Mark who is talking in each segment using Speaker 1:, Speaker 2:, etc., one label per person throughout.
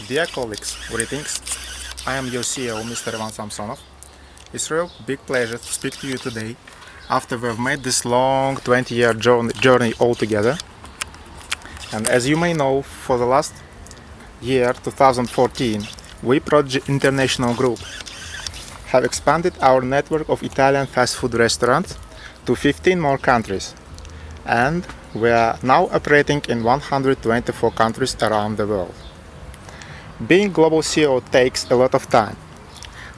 Speaker 1: Dear colleagues, greetings. I am your CEO, Mr. Samsonov. It's a real big pleasure to speak to you today after we've made this long 20-year journey all together. And as you may know, for the last year, 2014, we, Prodigy International Group, have expanded our network of Italian fast food restaurants to 15 more countries. And we are now operating in 124 countries around the world. Being global CEO takes a lot of time,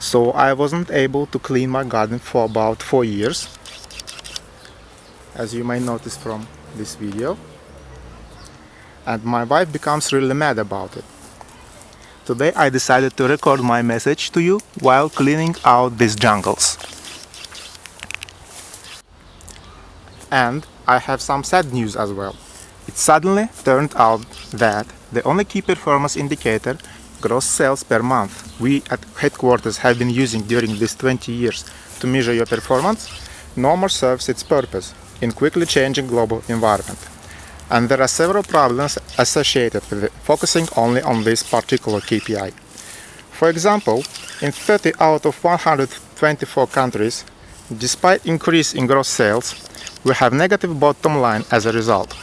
Speaker 1: so I wasn't able to clean my garden for about 4 years, as you may notice from this video, and my wife becomes really mad about it. Today I decided to record my message to you while cleaning out these jungles. And I have some sad news as well. It suddenly turned out that the only key performance indicator, gross sales per month, we at headquarters have been using during these 20 years to measure your performance, no more serves its purpose in quickly changing global environment. And there are several problems associated with it, focusing only on this particular KPI. For example, in 30 out of 124 countries, despite increase in gross sales, we have negative bottom line as a result.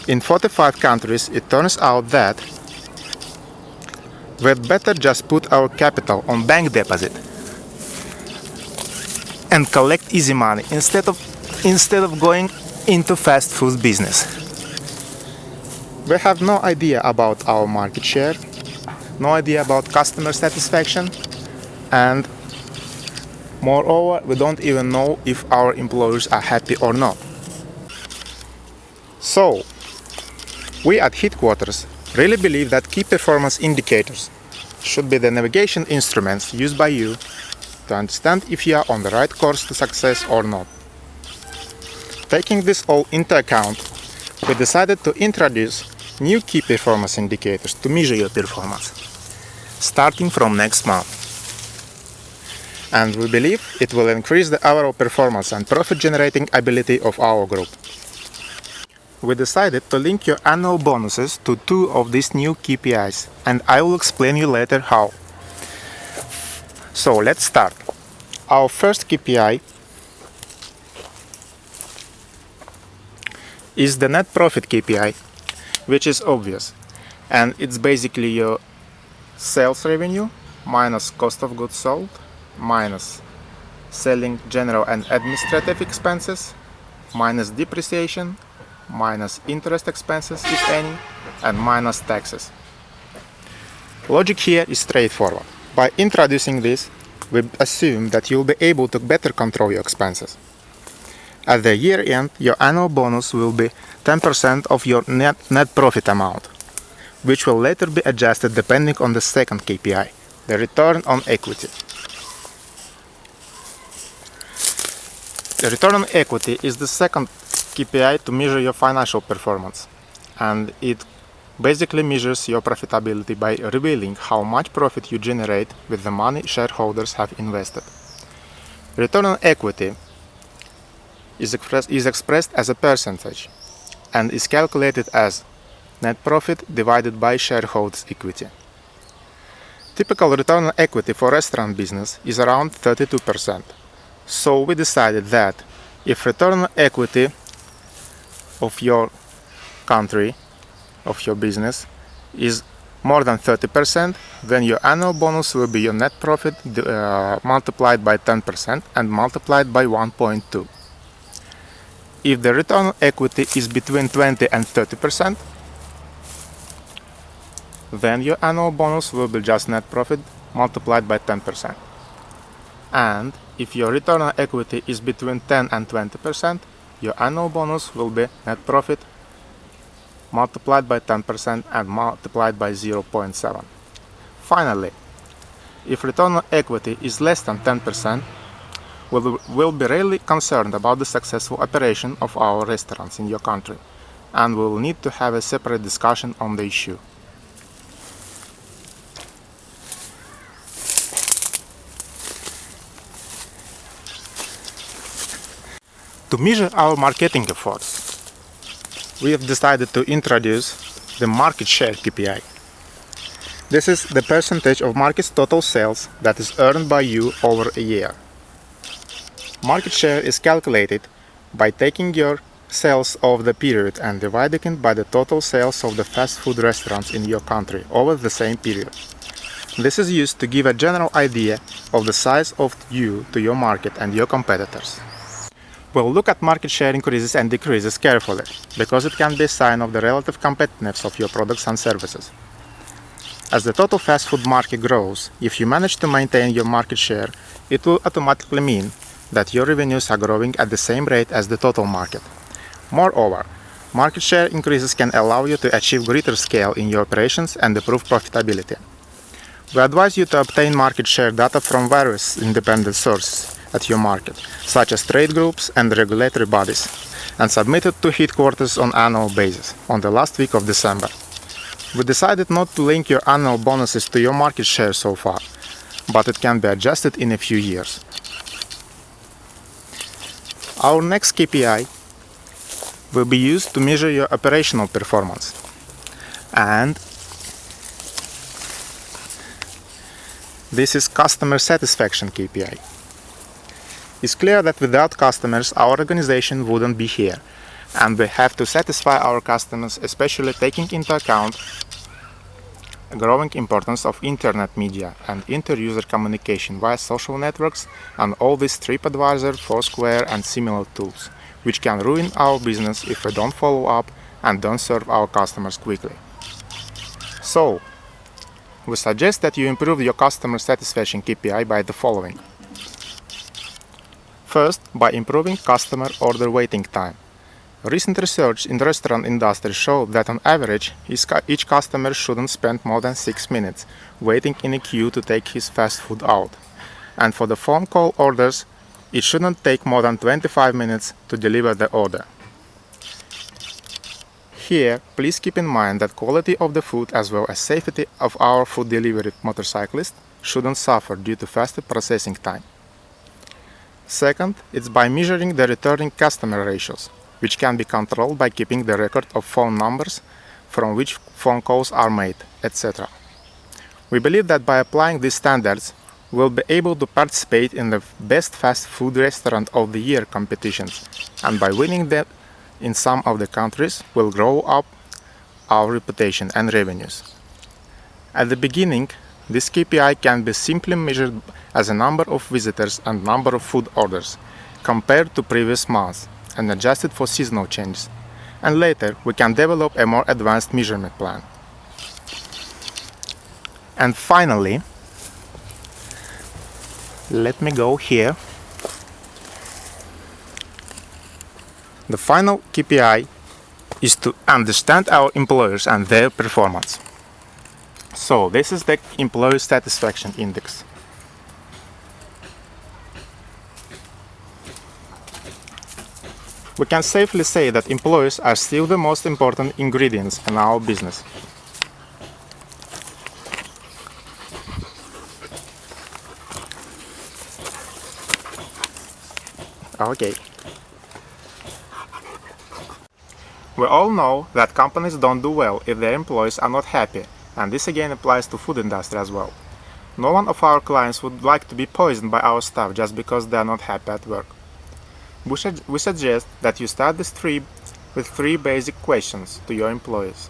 Speaker 1: In 45 countries, it turns out that we'd better just put our capital on bank deposit and collect easy money instead of going into fast food business. We have no idea about our market share, no idea about customer satisfaction, and moreover, we don't even know if our employees are happy or not. So, we at headquarters really believe that key performance indicators should be the navigation instruments used by you to understand if you are on the right course to success or not. Taking this all into account, we decided to introduce new key performance indicators to measure your performance, starting from next month. And we believe it will increase the overall performance and profit-generating ability of our group. We decided to link your annual bonuses to 2 of these new KPIs, and I will explain you later how. So let's start. Our first KPI is the net profit KPI, which is obvious, and it's basically your sales revenue minus cost of goods sold minus selling, general and administrative expenses minus depreciation minus interest expenses, if any, and minus taxes. Logic here is straightforward. By introducing this, we assume that you'll be able to better control your expenses. At the year end, your annual bonus will be 10% of your net profit amount, which will later be adjusted depending on the second KPI, the return on equity. The return on equity is the second KPI to measure your financial performance, and it basically measures your profitability by revealing how much profit you generate with the money shareholders have invested. Return on equity is expressed as a percentage and is calculated as net profit divided by shareholders' equity. Typical return on equity for restaurant business is around 32%. So we decided that if return on equity of your country, of your business, is more than 30%, then your annual bonus will be your net profit multiplied by 10% and multiplied by 1.2. If the return on equity is between 20 and 30%, then your annual bonus will be just net profit multiplied by 10%. And if your return on equity is between 10 and 20%, your annual bonus will be net profit multiplied by 10% and multiplied by 0.7. Finally, if return on equity is less than 10%, we'll be really concerned about the successful operation of our restaurants in your country, and we'll need to have a separate discussion on the issue. To measure our marketing efforts, we have decided to introduce the market share KPI. This is the percentage of market's total sales that is earned by you over a year. Market share is calculated by taking your sales of the period and dividing it by the total sales of the fast food restaurants in your country over the same period. This is used to give a general idea of the size of you to your market and your competitors. We'll look at market share increases and decreases carefully, because it can be a sign of the relative competitiveness of your products and services. As the total fast food market grows, if you manage to maintain your market share, it will automatically mean that your revenues are growing at the same rate as the total market. Moreover, market share increases can allow you to achieve greater scale in your operations and improve profitability. We advise you to obtain market share data from various independent sources at your market, such as trade groups and regulatory bodies, and submit it to headquarters on an annual basis, on the last week of December. We decided not to link your annual bonuses to your market share so far, but it can be adjusted in a few years. Our next KPI will be used to measure your operational performance, and this is customer satisfaction KPI. It's clear that without customers, our organization wouldn't be here, and we have to satisfy our customers, especially taking into account the growing importance of internet media and inter-user communication via social networks and all these TripAdvisor, Foursquare and similar tools, which can ruin our business if we don't follow up and don't serve our customers quickly. So, we suggest that you improve your customer satisfaction KPI by the following. First, by improving customer order waiting time. Recent research in the restaurant industry showed that on average, each customer shouldn't spend more than 6 minutes waiting in a queue to take his fast food out. And for the phone call orders, it shouldn't take more than 25 minutes to deliver the order. Here, please keep in mind that quality of the food as well as safety of our food delivery motorcyclists shouldn't suffer due to faster processing time. Second, it's by measuring the returning customer ratios, which can be controlled by keeping the record of phone numbers from which phone calls are made, etc. We believe that by applying these standards, we'll be able to participate in the best fast food restaurant of the year competitions, and by winning them in some of the countries, we'll grow up our reputation and revenues. At the beginning, this KPI can be simply measured as a number of visitors and number of food orders compared to previous months, and adjusted for seasonal changes, and later we can develop a more advanced measurement plan. And finally, let me go here. The final KPI is to understand our employers and their performance. So this is the Employee Satisfaction Index. We can safely say that employees are still the most important ingredients in our business. Okay. We all know that companies don't do well if their employees are not happy, and this again applies to food industry as well. No one of our clients would like to be poisoned by our staff just because they are not happy at work. We suggest that you start this trip with 3 basic questions to your employees.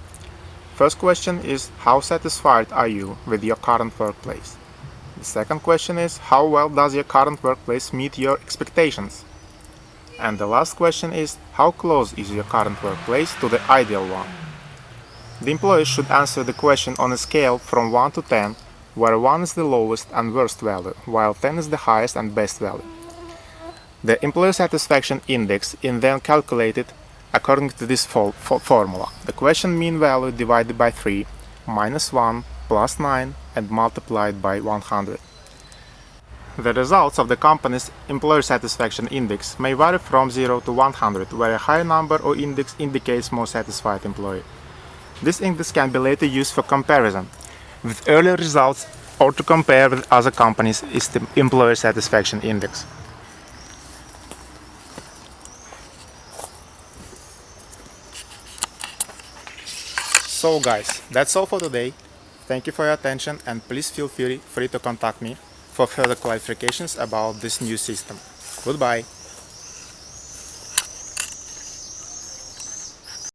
Speaker 1: First question is, how satisfied are you with your current workplace? The second question is, how well does your current workplace meet your expectations? And the last question is, how close is your current workplace to the ideal one? The employees should answer the question on a scale from 1 to 10, where 1 is the lowest and worst value, while 10 is the highest and best value. The Employee Satisfaction Index is then calculated according to this formula. The question mean value divided by 3, minus 1, plus 9, and multiplied by 100. The results of the company's Employee Satisfaction Index may vary from 0 to 100, where a high number or index indicates more satisfied employee. This index can be later used for comparison with earlier results or to compare with other companies' Employee Satisfaction Index. So guys, that's all for today. Thank you for your attention, and please feel free to contact me for further clarifications about this new system. Goodbye.